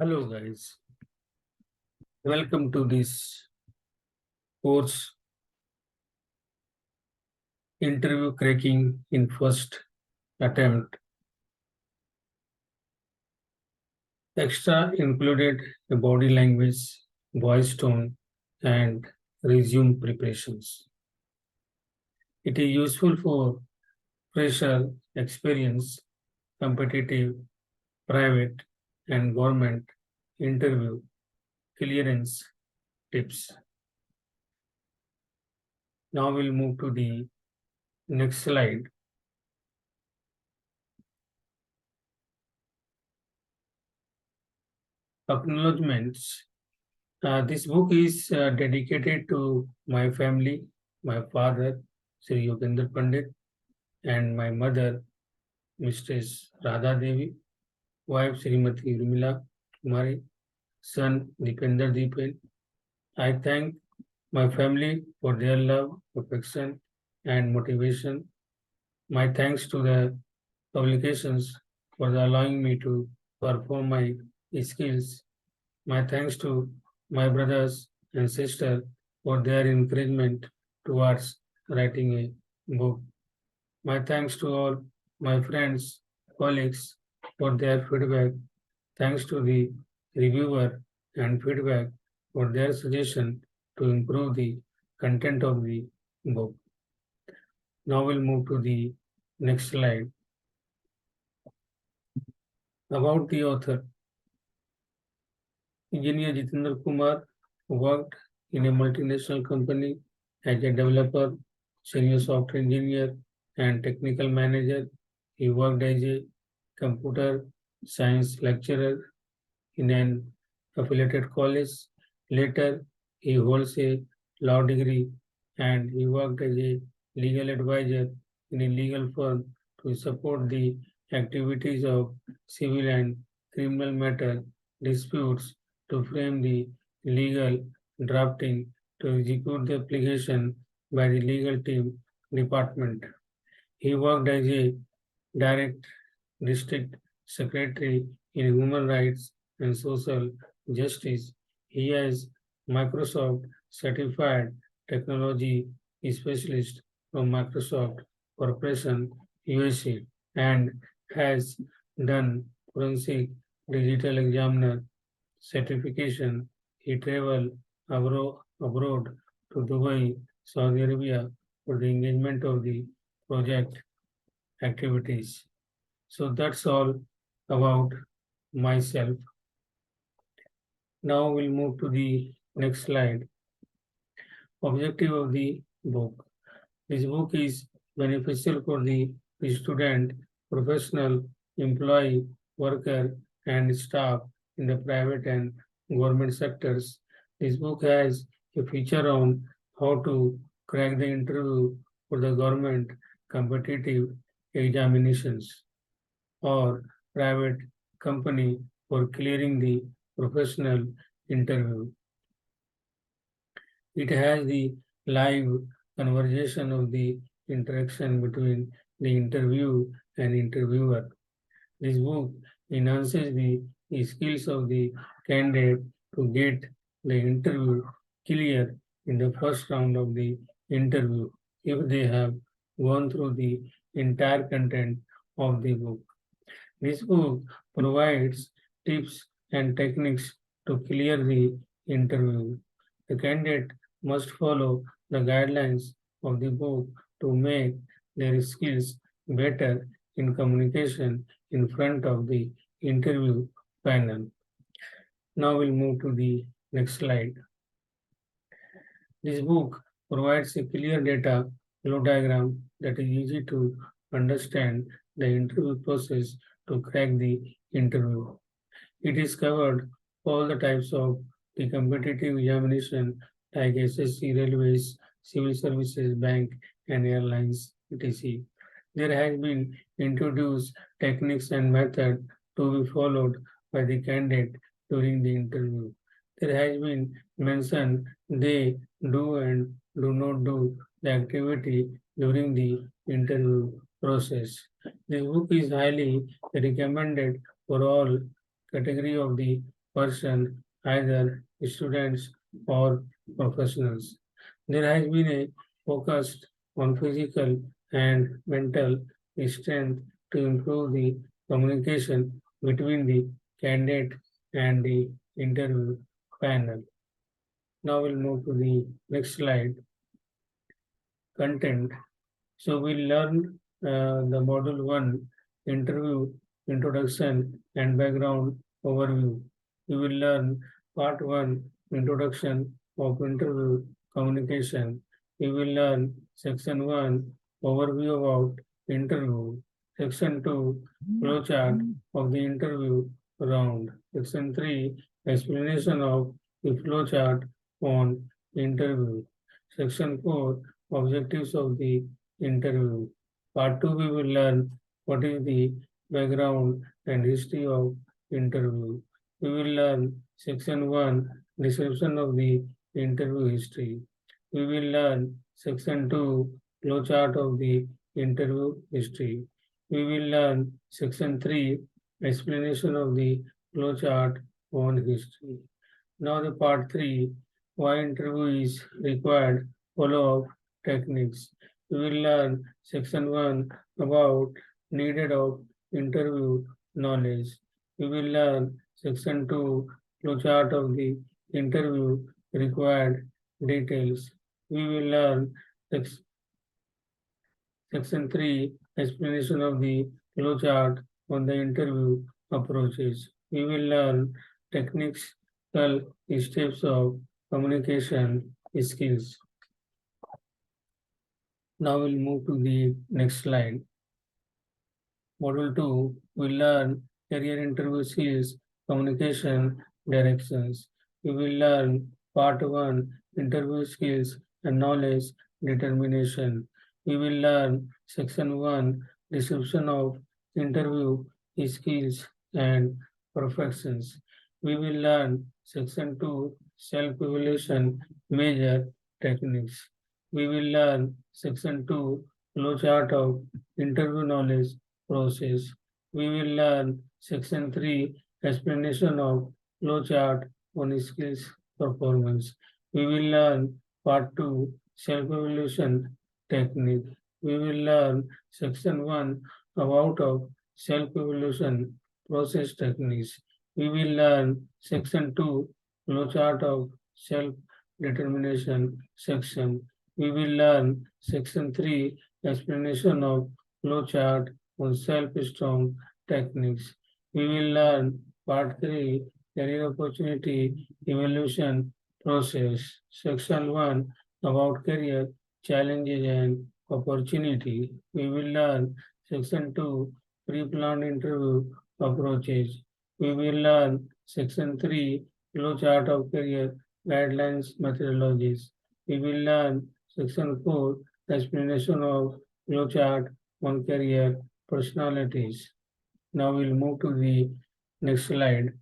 Hello guys, welcome to this course interview cracking in first attempt. Extra included a body language, voice tone and resume preparations. It is useful for fresher experience, competitive, private and government interview clearance tips. Now we'll move to the next slide. Acknowledgements. This book is dedicated to my family, my father, Sri Yogendra Pandit, and my mother, Mistress Radha Devi, wife Srimati Urmila Kumari, son Dipender Deepen. I thank my family for their love, affection, and motivation. My thanks to the publications for allowing me to perform my skills. My thanks to my brothers and sisters for their encouragement towards writing a book. My thanks to all my friends, colleagues for their feedback. Thanks to the reviewer and feedback for their suggestion to improve the content of the book. Now we'll move to the next slide. About the author, Engineer Jitendra Kumar worked in a multinational company as a developer, senior software engineer, and technical manager. He worked as a computer science lecturer in an affiliated college. Later, he holds a law degree and he worked as a legal advisor in a legal firm to support the activities of civil and criminal matter disputes, to frame the legal drafting, to execute the application by the legal team department. He worked as a direct district secretary in human rights and social justice. He is Microsoft certified technology specialist from Microsoft Corporation USA and has done forensic digital examiner certification. He traveled abroad to Dubai, Saudi Arabia for the engagement of the project activities. So that's all about myself. Now we'll move to the next slide. Objective of the book. This book is beneficial for the student, professional, employee, worker, and staff in the private and government sectors. This book has a feature on how to crack the interview for the government competitive examinations or private company for clearing the professional interview. It has the live conversation of the interaction between the interview and interviewer. This book enhances the skills of the candidate to get the interview clear in the first round of the interview if they have gone through the entire content of the book. This book provides tips and techniques to clear the interview. The candidate must follow the guidelines of the book to make their skills better in communication in front of the interview panel. Now we'll move to the next slide. This book provides a clear data flow diagram that is easy to understand the interview process to crack the interview. It is covered all the types of the competitive examination like SSC, railways, civil services, bank, and airlines, etc. There has been introduced techniques and method to be followed by the candidate during the interview. There has been mentioned they do and do not do the activity during the interview process. This book is highly recommended for all category of the person, either students or professionals. There has been a focus on physical and mental strength to improve the communication between the candidate and the interview panel. Now we'll move to the next slide, content. So we learned the module 1 interview, introduction and background overview. We will learn part 1 introduction of interview communication. We will learn section 1 overview about interview. Section 2 flowchart of the interview round. Section 3 explanation of the flowchart on interview. Section 4 objectives of the interview. Part 2 we will learn what is the background and history of interview. We will learn section 1 description of the interview history. We will learn section 2 flowchart of the interview history. We will learn section 3 explanation of the flowchart on history. Now the part 3 why interview is required follow-up techniques. We will learn section 1 about needed of interview knowledge. We will learn section 2 flowchart of the interview required details. We will learn section 3 explanation of the flowchart on the interview approaches. We will learn technical steps of communication skills. Now we'll move to the next slide. Module 2, we learn career interview skills, communication directions. We will learn part 1, interview skills and knowledge determination. We will learn section 1, description of interview skills and professions. We will learn section 2, self-evaluation measure techniques. We will learn section 2, flowchart of interview knowledge process. We will learn section 3 explanation of flowchart on skills performance. We will learn part 2 self-evaluation technique. We will learn section 1 about of self-evaluation process techniques. We will learn section 2 flowchart of self-determination section. We will learn section 3 explanation of flowchart on self-strong techniques. We will learn part 3 career opportunity evaluation process. Section 1 about career challenges and opportunity. We will learn section 2 pre-planned interview approaches. We will learn section 3 flowchart of career guidelines methodologies. We will learn section 4 explanation of flowchart on career personalities. Now we'll move to the next slide.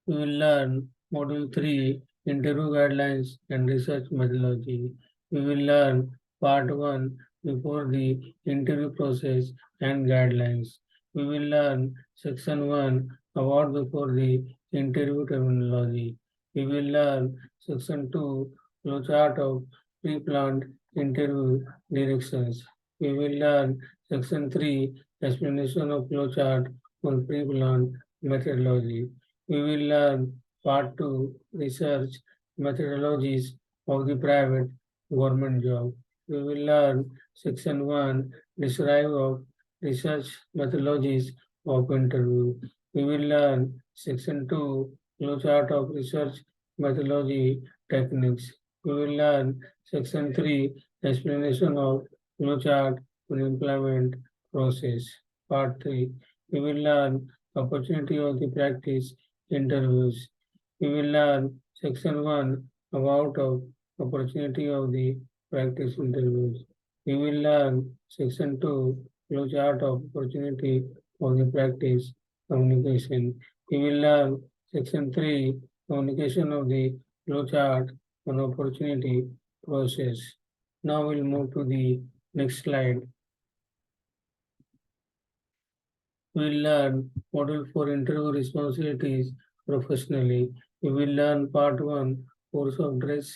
We will learn module 3 interview guidelines and research methodology. We will learn part 1 before the interview process and guidelines. We will learn section 1 about before the interview terminology. We will learn section 2 flowchart of pre-planned interview directions. We will learn section 3 explanation of flowchart on pre-planned methodology. We will learn part 2 research methodologies of the private government job. We will learn section 1 describe of research methodologies of interview. We will learn section 2 flowchart of research methodology techniques. We will learn section 3 explanation of flowchart on employment process. Part 3 we will learn opportunity of the practice interviews. We will learn section 1 about of opportunity of the practice interviews. We will learn section 2 flowchart of opportunity of the practice communication. We will learn section 3 communication of the flowchart on opportunity process. Now we'll move to the next slide. We will learn model for interview responsibilities professionally. We will learn part one course of dress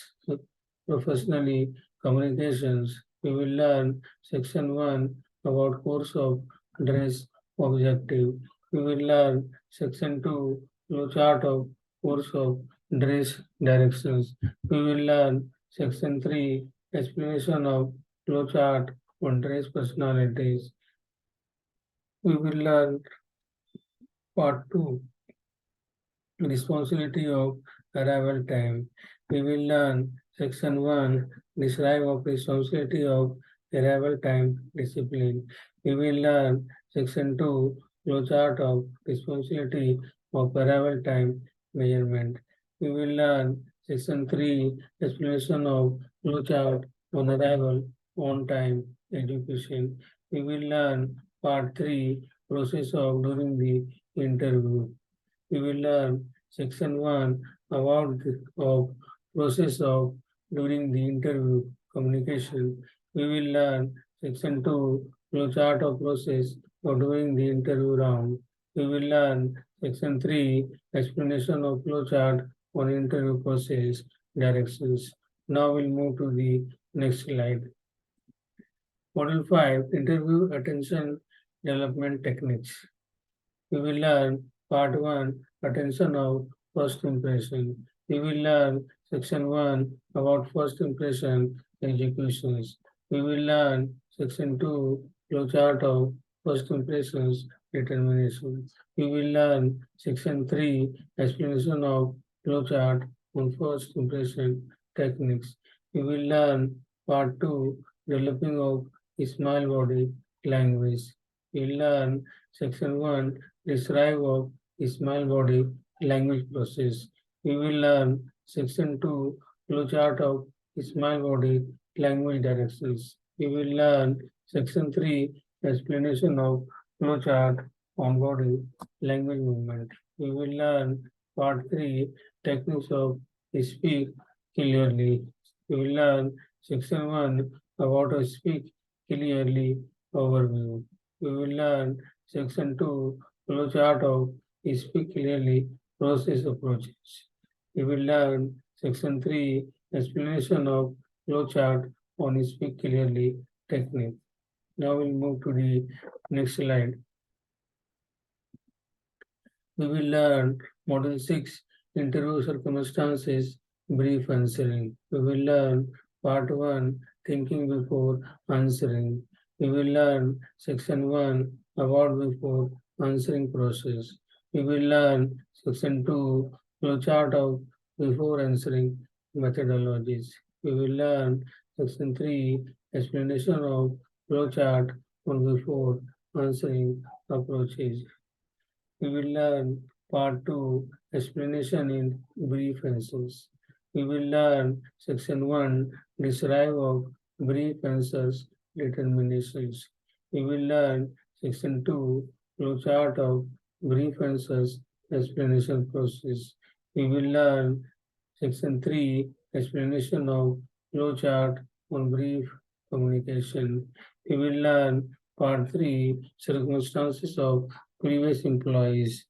professionally communications. We will learn section one about course of dress objective. We will learn section two flow chart of course of dress directions. We will learn section three explanation of flow chart on dress personalities. We will learn part two responsibility of arrival time. We will learn section 1 describe of responsibility of arrival time discipline. We will learn section 2 flowchart of responsibility of arrival time measurement. We will learn section 3 explanation of flowchart on arrival on time education. We will learn part 3 process of during the interview. We will learn section 1 about the process of during the interview communication. We will learn section 2 flowchart of process of during the interview round. We will learn section 3 explanation of flowchart on interview process directions. Now we'll move to the next slide. Model 5 interview attention development techniques. We will learn part 1 attention of first impression. We will learn section 1 about first impression executions. We will learn section 2 flowchart of first impressions determination. We will learn section 3 explanation of flowchart on first impression techniques. We will learn part 2 developing of smile body language. We will learn section 1 describe of small body language process. We will learn section 2 flowchart of small body language directions. We will learn section 3 explanation of flowchart on body language movement. We will learn part 3 techniques of speak clearly. We will learn section 1 about a speak clearly overview. We will learn section 2 flowchart of speak clearly process approaches. We will learn section 3 explanation of flowchart on speak clearly technique. Now we'll move to the next slide. We will learn model 6 interview circumstances brief answering. We will learn part 1 thinking before answering. We will learn section 1 about before answering process. We will learn section 2 flowchart of before answering methodologies. We will learn section 3 explanation of flowchart on before answering approaches. We will learn part 2 explanation in brief answers. We will learn section 1 describe of brief answers determinations. We will learn section 2 flowchart of brief answers explanation process. We will learn section 3 explanation of flowchart on brief communication. We will learn part 3 circumstances of previous employees.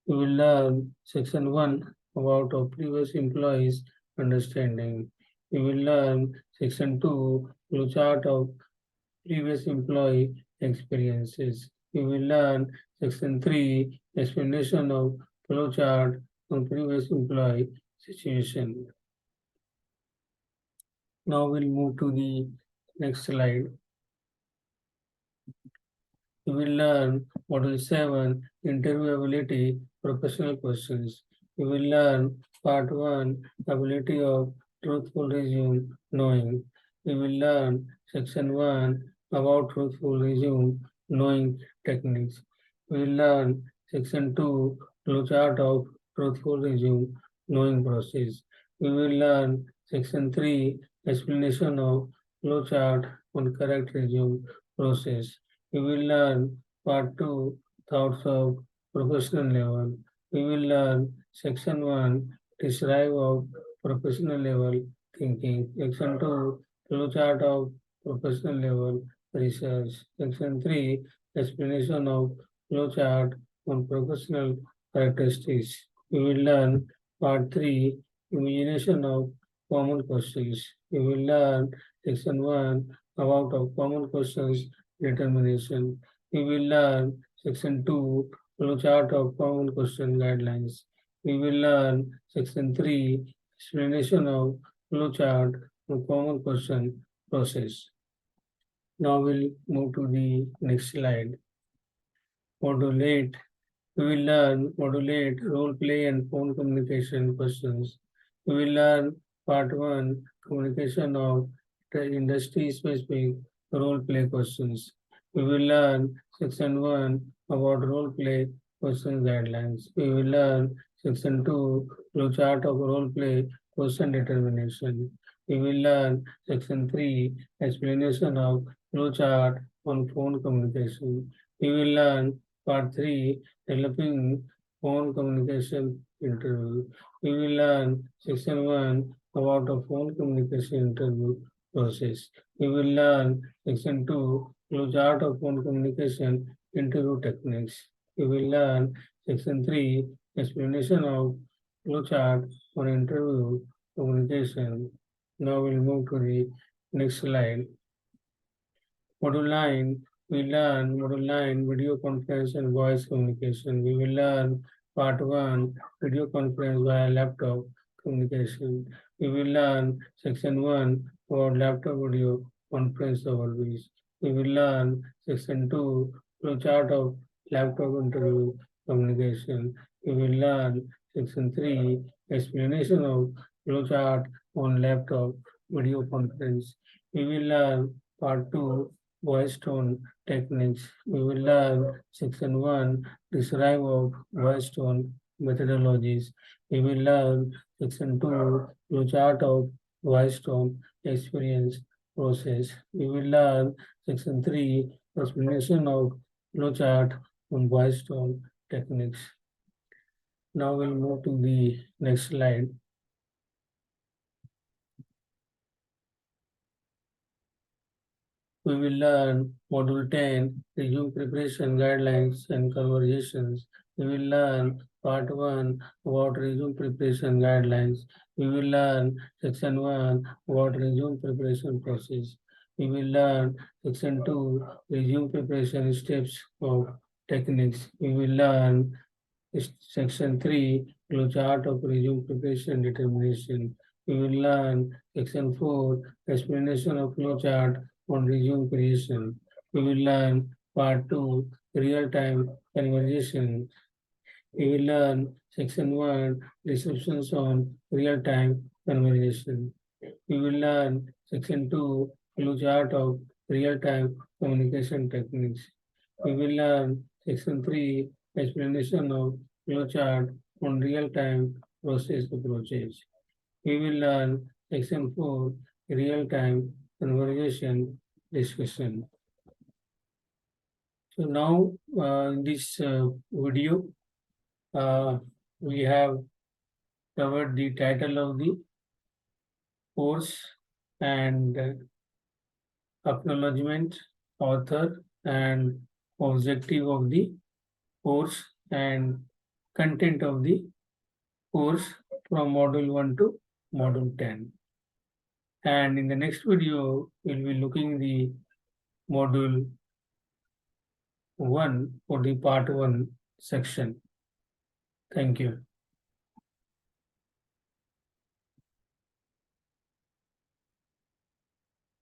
We will learn section 1 about our previous employees understanding. We will learn section 2 flowchart of previous employee experiences. We will learn section 3 explanation of flowchart on previous employee situation. Now we'll move to the next slide. We will learn Model 7 interview ability professional questions. We will learn part 1 ability of truthful resume knowing. We will learn section 1 about truthful resume knowing techniques. We will learn section 2 flowchart of truthful resume knowing process. We will learn section 3 explanation of flowchart on correct resume process. We will learn part 2 thoughts of professional level. We will learn section 1 describe of professional level thinking. Section 2 flowchart of professional level research. Section 3 explanation of flowchart on professional characteristics. We will learn part 3, imagination of common questions. We will learn section 1 about of common questions determination. We will learn section 2, flowchart of common question guidelines. We will learn section 3, explanation of flowchart of common question process. Now we'll move to the next slide. Modulate. We will learn modulate, role play, and phone communication questions. We will learn part 1, communication of the industry specific role play questions. We will learn section 1 about role play question guidelines. We will learn section 2, flowchart of role play question determination. We will learn section 3, explanation of flowchart on phone communication. We will learn part 3, developing phone communication interview. We will learn section 1 about the phone communication interview process. We will learn section 2, flowchart of phone communication interview techniques. We will learn section 3, explanation of flowchart for interview communication. Now we'll move to the next slide. Module 9, we learn Module 9, video conference and voice communication. We will learn part 1, video conference via laptop communication. We will learn section 1 about laptop video conference overviews. We will learn section 2, flowchart of laptop interview communication. We will learn section 3, explanation of flowchart on laptop video conference. We will learn part 2, voice tone techniques. We will learn section 1, describe of voice tone methodologies. We will learn section 2, flowchart of voice tone experience process. We will learn section 3, explanation of flowchart on voice tone techniques. Now we'll move to the next slide. We will learn Module 10, resume preparation guidelines and conversations. We will learn part 1 about resume preparation guidelines. We will learn section 1 about resume preparation process. We will learn section 2, resume preparation steps of techniques. We will learn section 3, flowchart of resume preparation determination. We will learn section 4, explanation of flowchart on resume creation. We will learn part 2, real-time conversation. We will learn section 1, descriptions on real-time conversation. We will learn section 2, flowchart of real-time communication techniques. We will learn section 3, explanation of flowchart on real-time process approaches. We will learn section 4, real-time conversation discussion. So now in this video, we have covered the title of the course and acknowledgement, author, and objective of the course and content of the course from module 1 to module 10. And in the next video, we'll be looking the module 1 for the part 1 section. Thank you.